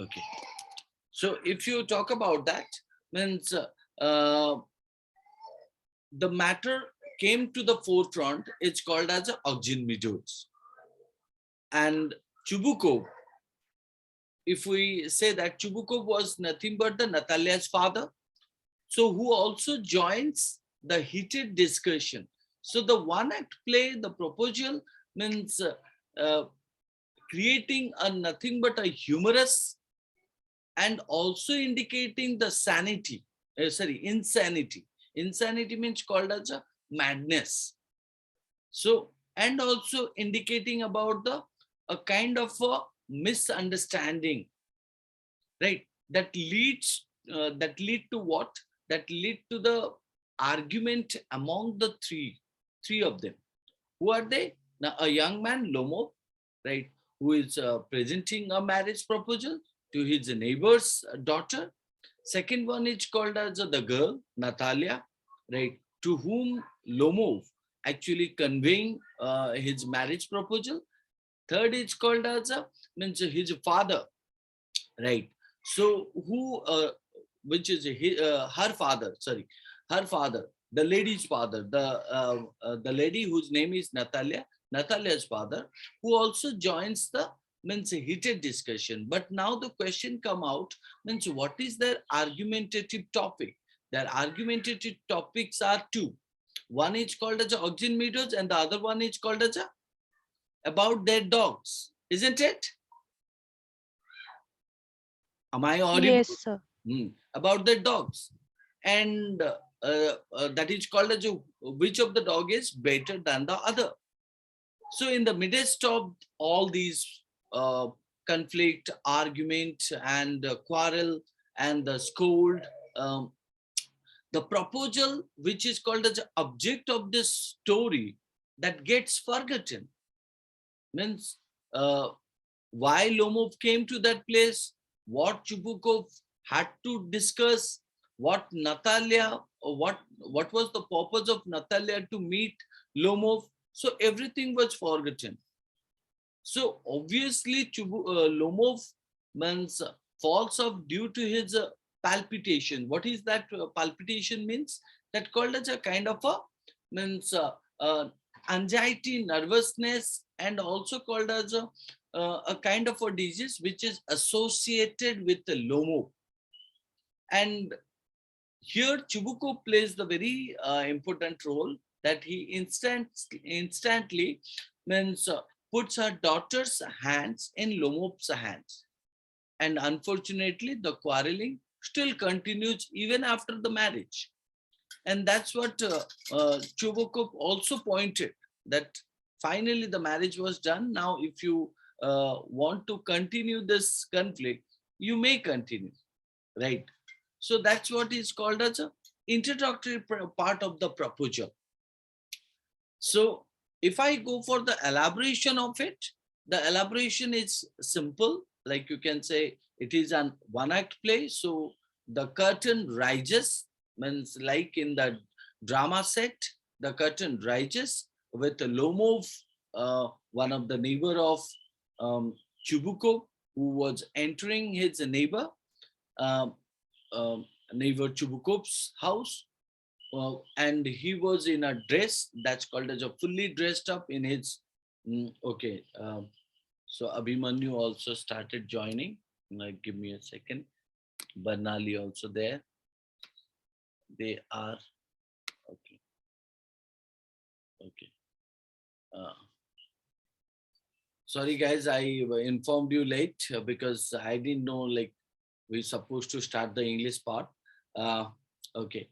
Okay. So if you talk about that, means uh, the matter came to the forefront. It's called as Oxygen Meadows. And Chubukov, if we say that Chubukov was nothing but the Natalia's father, so who also joins the heated discussion. So the one act play, the proposal means uh, creating a nothing but a humorous and also indicating the sanity, insanity. Insanity means called as a madness. So, and also indicating about the a kind of a misunderstanding, right? That lead to what? That lead to the argument among the three of them. Who are they? Now, a young man, Lomo, right, who is presenting a marriage proposal to his neighbor's daughter. Second one is called as the girl, Natalia, right, to whom Lomov actually conveying his marriage proposal. Third is called as means his father, right. So who, which is her father, sorry, her father, the lady's father, the lady whose name is Natalia, Natalia's father, who also joins the means heated discussion. But now the question come out, means what is their argumentative topic? Their argumentative topics are two. One is called as Oxygen Meadows and the other one is called as about their dogs, isn't it? Am I audible? Yes, sir. About the dogs. And that is called as which of the dog is better than the other. So in the midst of all these uh, conflict, argument, and quarrel, and the scold, um, the proposal, which is called as the object of this story, that gets forgotten. Means uh, why Lomov came to that place, what Chubukov had to discuss, what Natalia, or what was the purpose of Natalia to meet Lomov. So everything was forgotten. So obviously Lomov means falls off due to his palpitation. What is that palpitation means? That called as a kind of a means anxiety, nervousness, and also called as a kind of a disease which is associated with the Lomo. And here Chibuko plays the very important role, that he instantly means puts her daughter's hands in Lomov's hands. And unfortunately, the quarreling still continues even after the marriage. And that's what Chubukov also pointed, that finally the marriage was done. Now, if you want to continue this conflict, you may continue, right? So that's what is called as a introductory part of the proposal. So if I go for the elaboration of it, the elaboration is simple. Like you can say it is an one act play. So the curtain rises, means like in the drama set, the curtain rises with Lomov, one of the neighbor of um, Chubuko, who was entering his um, um, neighbor Chubukov's house, and he was in a dress that's called as a fully dressed up in his okay. So Abhimanyu also started joining. Give me a second. Barnali also there. They are okay. Okay. uh, Sorry guys, I informed you late because I didn't know like we're supposed to start the English part. Okay.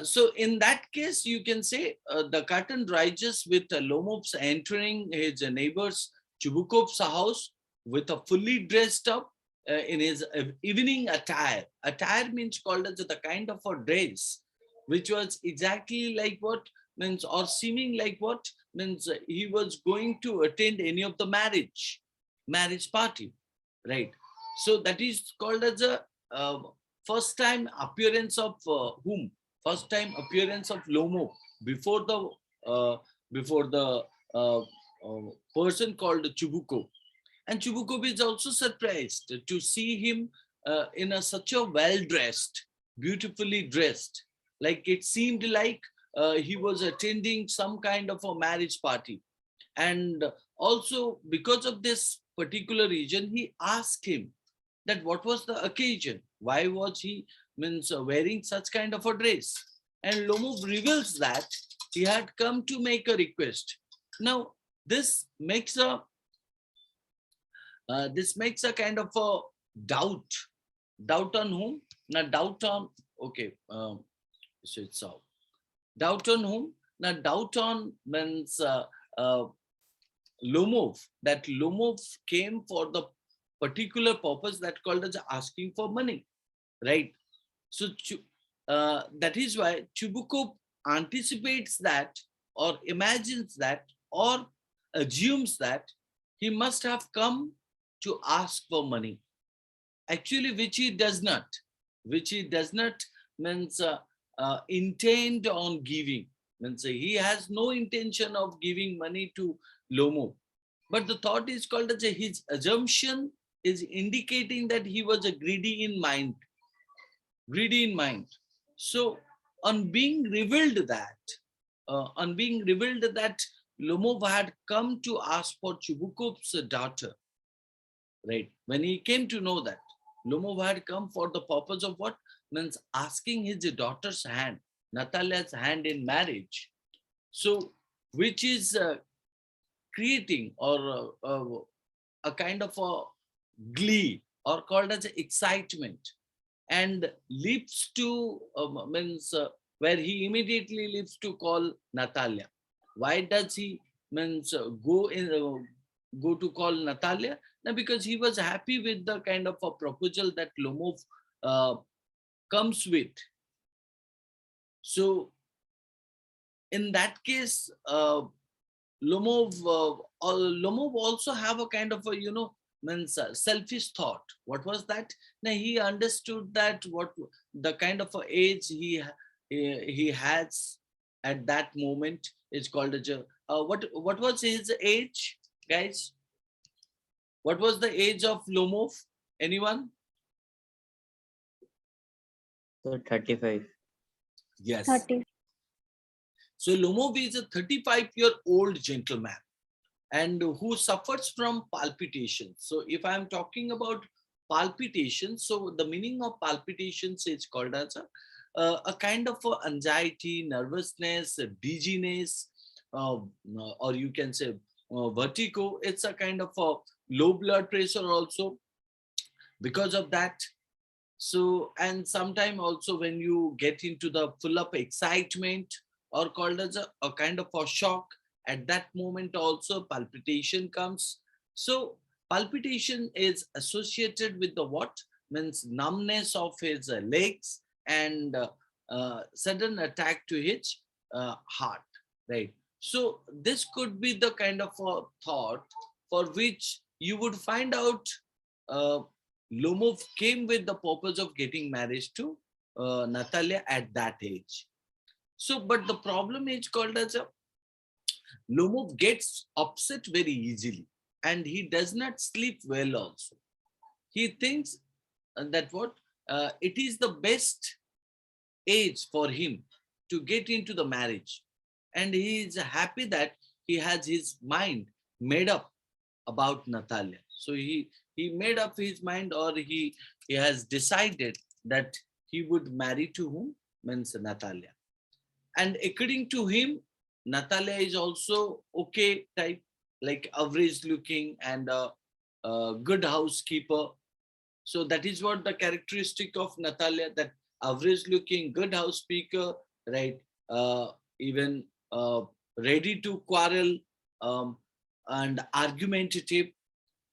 So in that case, you can say the curtain rises with Lomov's entering his neighbor's Chubukov's house with a fully dressed up in his evening attire. Attire means called as the kind of a dress, which was exactly like what means, or seeming like what means he was going to attend any of the marriage party, right? So that is called as a first time appearance of whom? First time appearance of Lomo before the uh, before the uh, person called Chubuko. And Chubukov is also surprised to see him in such a well-dressed, beautifully dressed. Like it seemed like he was attending some kind of a marriage party. And also because of this particular reason, he asked him that what was the occasion? Why was he wearing such kind of a dress? And Lomov reveals that he had come to make a request. Now, this makes a kind of a doubt. Doubt on whom? Now, doubt on, okay, so it's out. Doubt on whom? Now, doubt on means uh, Lomov, that Lomov came for the particular purpose that called as asking for money, right? So that is why Chubukov anticipates that, or imagines that, or assumes that he must have come to ask for money. Actually, which he does not. Which he does not means intend on giving. Means he has no intention of giving money to Lomo. But the thought is called as his assumption is indicating that he was a greedy in mind. Greedy in mind. So on being revealed that Lomov had come to ask for Chubukov's daughter, right? When he came to know that Lomov had come for the purpose of what? Means asking his daughter's hand, Natalia's hand in marriage. So, which is creating or a kind of a glee or called as excitement, and leaps to where he immediately leaps to call Natalia. Why does he go to call Natalia? Now, because he was happy with the kind of a proposal that Lomov uh, comes with. So in that case, Lomov also have a kind of a selfish thought. What was that? Now he understood that what the kind of a age he has at that moment is called a what was his age, guys? What was the age of Lomov? Anyone? So 35. Yes. 30. So Lomov is a 35-year-old gentleman and who suffers from palpitations. So if I'm talking about palpitations, so the meaning of palpitations is called as a kind of anxiety, nervousness, dizziness, or you can say vertigo. It's a kind of a low blood pressure also because of that. So, and sometime also when you get into the full of excitement or called as a kind of a shock, at that moment also palpitation comes. So palpitation is associated with the what? Means numbness of his legs and sudden attack to his heart, right? So this could be the kind of a thought for which you would find out uh, Lomov came with the purpose of getting married to Natalia at that age. So, but the problem is called as a Lomov gets upset very easily and he does not sleep well also. He thinks that what it is the best age for him to get into the marriage, and he is happy that he has his mind made up about Natalia. So he made up his mind, or he has decided that he would marry to whom? Means Natalia. And according to him, Natalia is also okay type, like average looking and a good housekeeper. So that is what the characteristic of Natalia, that average looking, good housekeeper, right? Even ready to quarrel um, and argumentative.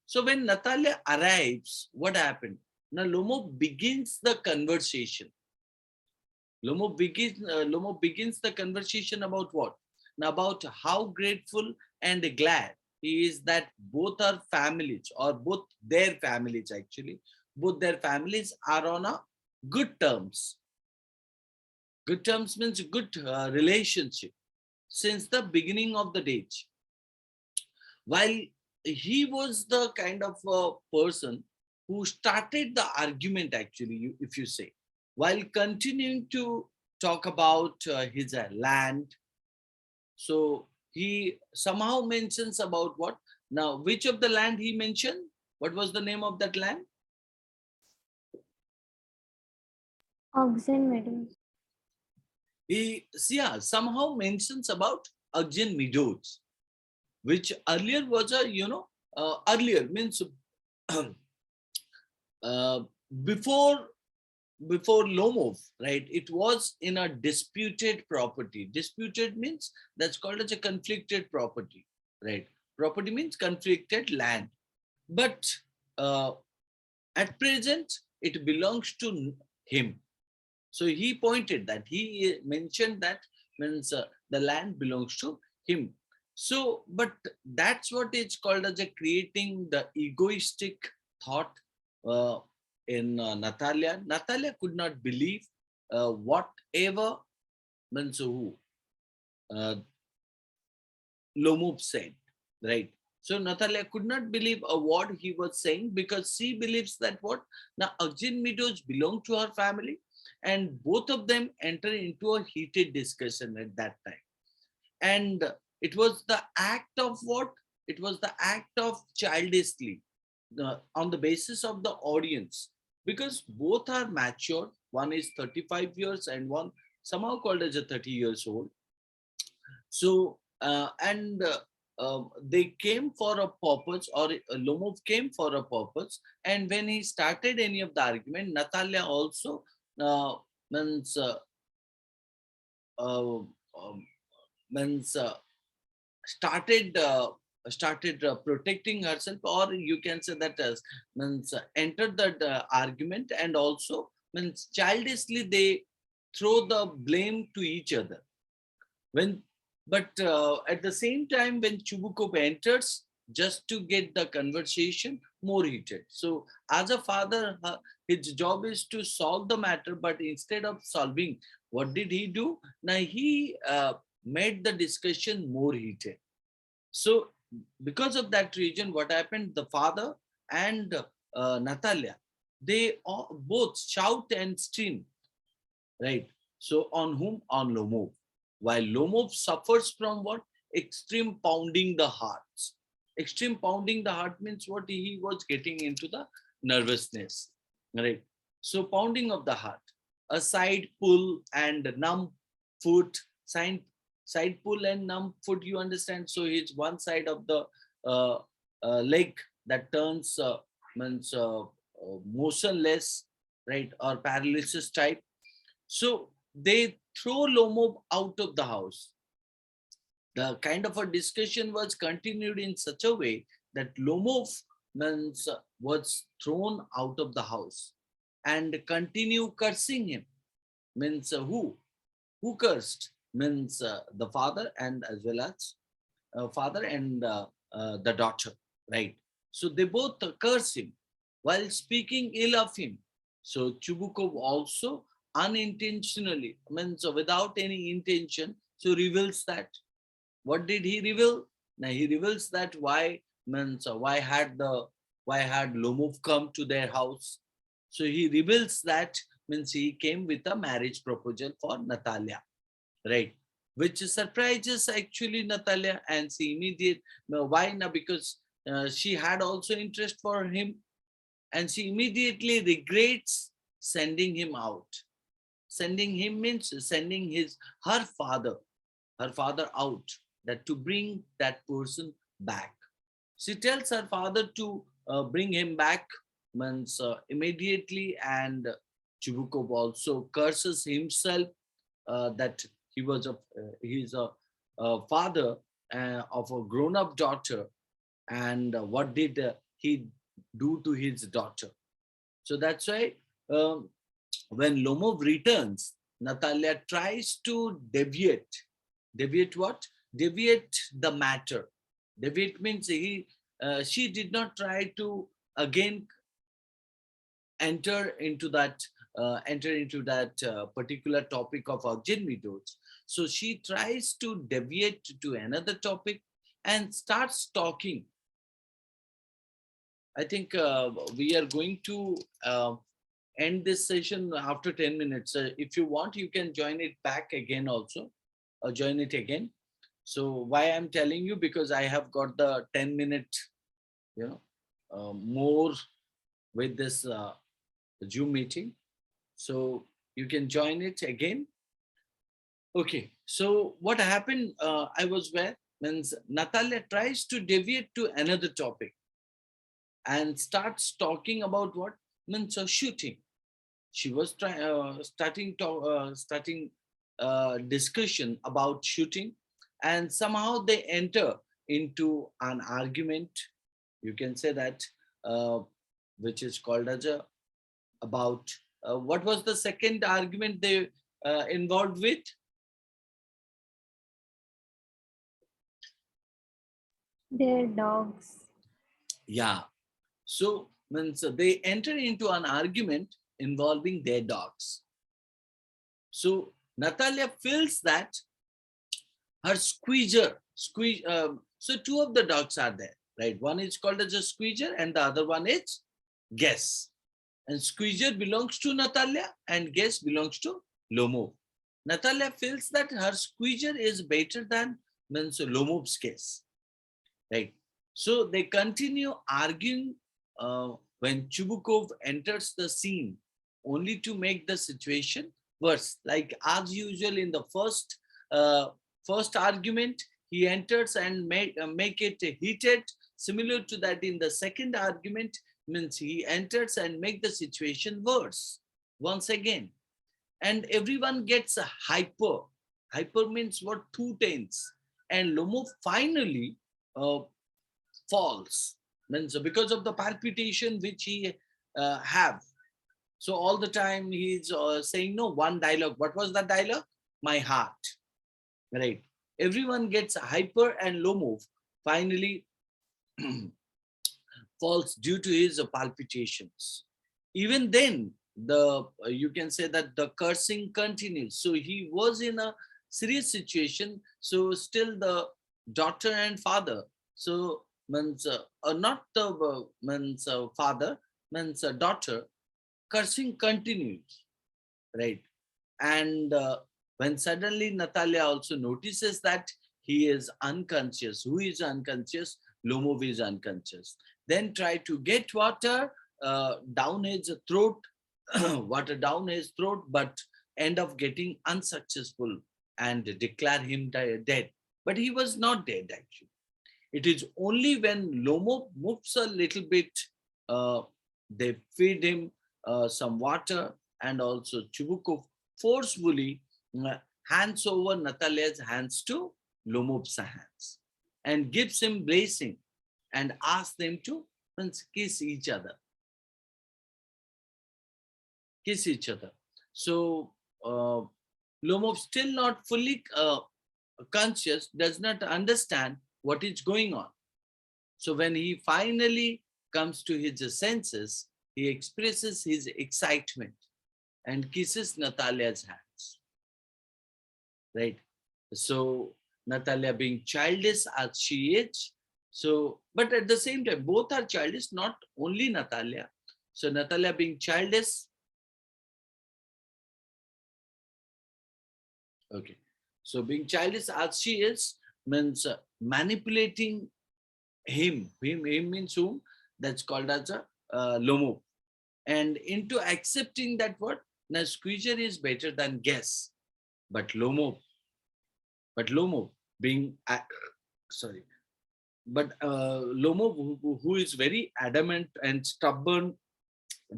So when Natalia arrives, what happened? Now Lomov begins the conversation. Lomo begins the conversation about what? Now about how grateful and glad he is that both our families, or both their families actually, both their families are on a good terms. Good terms means good relationship since the beginning of the date. While he was the kind of a person who started the argument, actually, if you say, while continuing to talk about his land. So he somehow mentions about what? Now, which of the land he mentioned? What was the name of that land? Oxen Meadows. He, yeah, somehow mentions about Ugin Meadows, which earlier was a, earlier means uh, before before Lomov, right? It was in a disputed property. Disputed means that's called as a conflicted property, right? Property means conflicted land. But uh, at present, it belongs to him. So he pointed that, he mentioned that means the land belongs to him. So, but that's what is called as a creating the egoistic thought uh, in Natalia. Natalia could not believe whatever means who uh, Lomov said, right? So Natalia could not believe a word he was saying, because she believes that what? Now Arjun Meadows belong to her family, and both of them enter into a heated discussion at that time. And it was the act of what? It was the act of childishly, on the basis of the audience, because both are mature. One is 35 years and one somehow called as a 30 years old. So, and they came for a purpose, or Lomov came for a purpose. And when he started any of the argument, Natalia also uh, means uh, um, means started protecting herself, or you can say that as means entered that argument, and also means childishly they throw the blame to each other. When, but at the same time, when Chubukov enters, just to get the conversation more heated. So as a father, his job is to solve the matter, but instead of solving, what did he do? Now he made the discussion more heated. So because of that reason, what happened? The father and Natalia, they both shout and scream, right? So on whom? On Lomov. While Lomov suffers from what? Extreme pounding the hearts. Extreme pounding the heart means what? He was getting into the nervousness, right? So pounding of the heart, a side pull and numb foot, side pull and numb foot, you understand? So it's one side of the uh, leg that turns means motionless, right? Or paralysis type. So they throw Lomov out of the house. The kind of a discussion was continued in such a way that Lomov means was thrown out of the house and continue cursing him. Means who? Who cursed? Means the father, and as well as father and the daughter, right? So they both curse him while speaking ill of him. So Chubukov also unintentionally, means without any intention, so reveals that. What did he reveal? Now he reveals that why, means why had Lomov come to their house. So he reveals that, means he came with a marriage proposal for Natalia, right? Which surprises actually Natalia, and she immediate, why now? Because she had also interest for him, and she immediately regrets sending him out. Sending him means sending her father out, that to bring that person back. She tells her father to bring him back, means immediately, and Chubukov also curses himself that he's a father of a grown-up daughter, and what did he do to his daughter? So that's why when Lomov returns, Natalia tries to deviate. Deviate what? Deviate the matter. Deviate means she did not try to again enter into that particular topic of Arjun Meadows. So she tries to deviate to another topic and starts talking I think we are going to end this session after 10 minutes. If you want, you can join it back again also, or join it again. So why I'm telling you, because I have got the 10-minute, more with this Zoom meeting. So you can join it again. Okay, so what happened, I was where, means Natalia tries to deviate to another topic and starts talking about what means shooting. She was starting discussion about shooting, and somehow they enter into an argument. You can say that, uh, which is called as a about what was the second argument they involved with? Their dogs. Yeah. So means they enter into an argument involving their dogs. So Natalia feels that her so two of the dogs are there, right? One is called as a squeezer and the other one is Guess. And squeezer belongs to Natalia and Guess belongs to Lomo. Natalia feels that her squeezer is better than means Lomov's Guess, right? So they continue arguing when Chubukov enters the scene, only to make the situation worse. Like as usual in the first argument, he enters and make it heated. Similar to that in the second argument, means he enters and make the situation worse once again. And everyone gets a hyper. Hyper means what? Two tense. And Lomo finally uh, falls, means because of the palpitation which he have. So all the time he's saying no one dialogue. What was that dialogue? My heart, right? Everyone gets hyper and low move finally falls due to his palpitations. Even then the you can say that the cursing continues. So he was in a serious situation, so still the daughter and father, so means not the means father, means daughter, cursing continues, right? And when suddenly Natalia also notices that he is unconscious. Who is unconscious? Lomov is unconscious. Then try to get water down his throat, water down his throat, but end up getting unsuccessful and declare him dead. But he was not dead actually. It is only when Lomo moves a little bit, uh, they feed him some water, and also Chubukov forcefully uh, hands over Natalia's hands to Lomov's hands and gives him blessing and asks them to kiss each other. Kiss each other. So Lomov, still not fully conscious, does not understand what is going on. So when he finally comes to his senses, he expresses his excitement and kisses Natalia's hands, right? So Natalia being childish as she is, so, but at the same time, both are childish, not only Natalia. So Natalia being childish, okay. So being childish as she is means manipulating him. Him means whom? That's called as a Lomo. And into accepting that what? Now squeezer is better than Guess. But Lomo being, sorry, but Lomo who is very adamant and stubborn,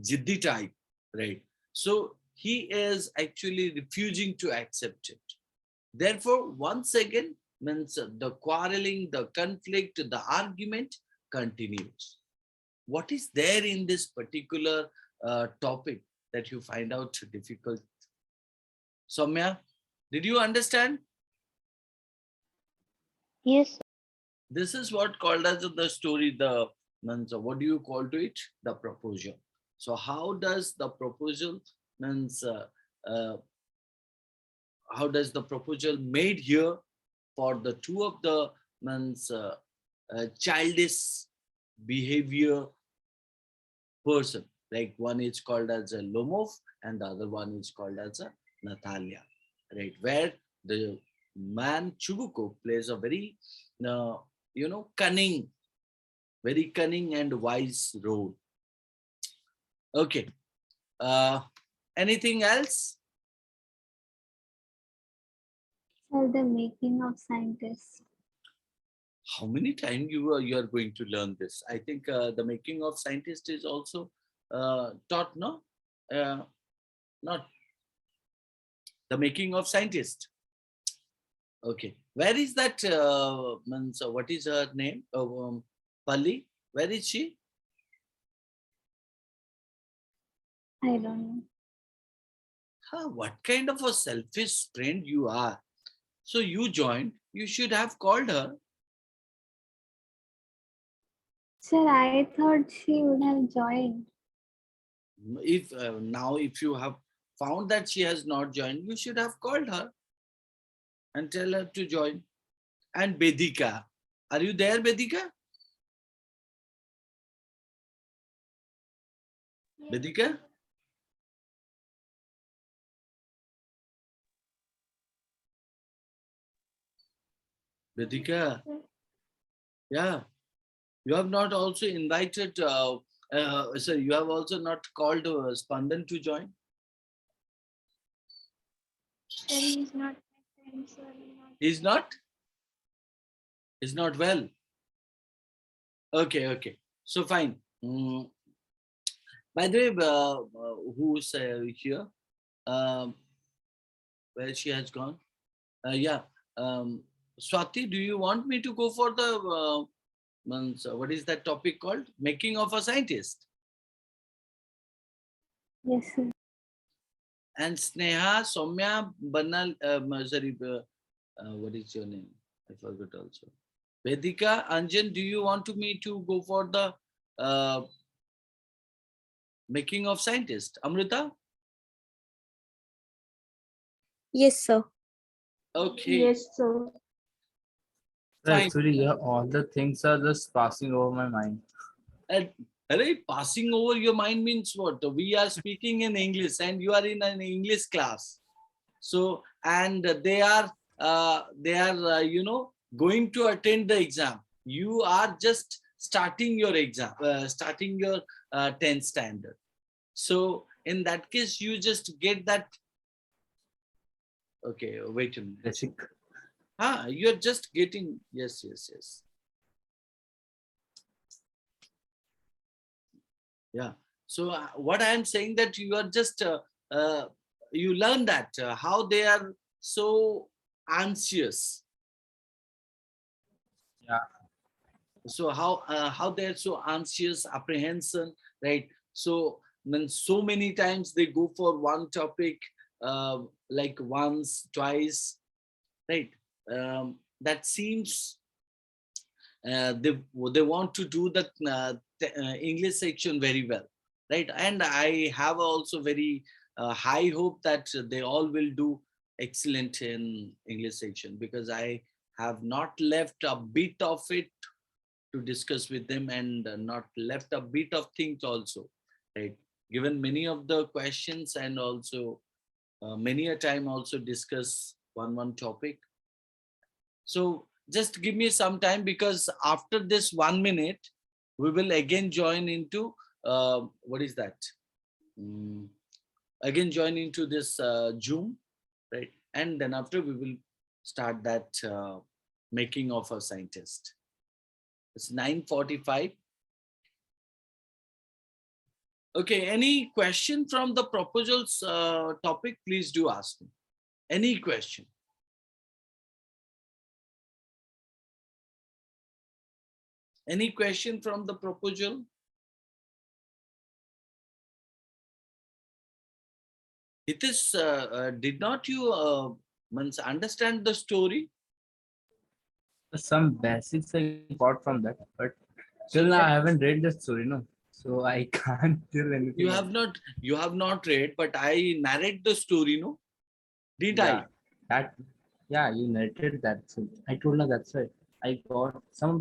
Jiddi type, right? So he is actually refusing to accept it. Therefore, once again, means the quarreling, the conflict, the argument continues. What is there in this particular topic that you find out difficult? Soumya, did you understand? Yes. This is what called as the story, the means what do you call to it? The proposal. So how does the proposal means uh, how does the proposal made here for the two of the means childish behavior person. Like one is called as a Lomov and the other one is called as a Natalia, right? Where the man Chugoku plays a very, cunning, very cunning and wise role. Okay. Anything else? Sir, the making of scientists. How many times you are going to learn this? I think the making of scientist is also taught, no? Not the making of scientist. Okay, where is that? What is her name? Pali. Where is she? I don't know. What kind of a selfish friend you are? So you joined. You should have called her. Sir, I thought she would have joined. If now, if you have found that she has not joined, you should have called her and tell her to join. And Bedika, are you there, Bedika? Bedika? Bedika, yeah. You have not also invited, sorry, you have also not called Spandan to join? Sir, he's not my friend, sir. He's not? He's not well. Okay, okay. So fine. By the way, who's here? Where she has gone? Yeah. Swati, do you want me to go for the, what is that topic called? Making of a scientist. Yes, sir. And Sneha, Soumya, Banal, sorry, what is your name? I forgot also. Vedika, Anjan, do you want me to go for the making of scientist? Amrita? Yes, sir. Okay. Yes, sir. Fine. Actually, yeah, all the things are just passing over my mind. And passing over your mind means what? We are speaking in English and you are in an English class. So, and they are, going to attend the exam. You are just starting your exam, starting your 10th standard. So in that case, you just get that. Okay, wait a minute. Basic. You're just getting, yes. Yeah. So what I am saying that you are just, you learn that how they are so anxious. Yeah. So how they're so anxious, apprehension, right? So when so many times they go for one topic, like once, twice, right? That seems they want to do the English section very well, right? And I have also very high hope that they all will do excellent in English section, because I have not left a bit of it to discuss with them, and not left a bit of things also, right? Given many of the questions, and also many a time also discuss one topic. So just give me some time, because after this 1 minute, we will again join into, what is that? Again join into this Zoom, right? And then after we will start that making of a scientist. It's 9:45. Okay, any question from the proposals topic, please do ask me. Any question? Any question from the proposal? It is, did not you understand the story? Some basics I got from that, but till now I haven't read the story, no. So I can't tell anything. You have not read, but I narrate the story, no? Did I? Yeah, you narrated that. So I told her that's right. I got some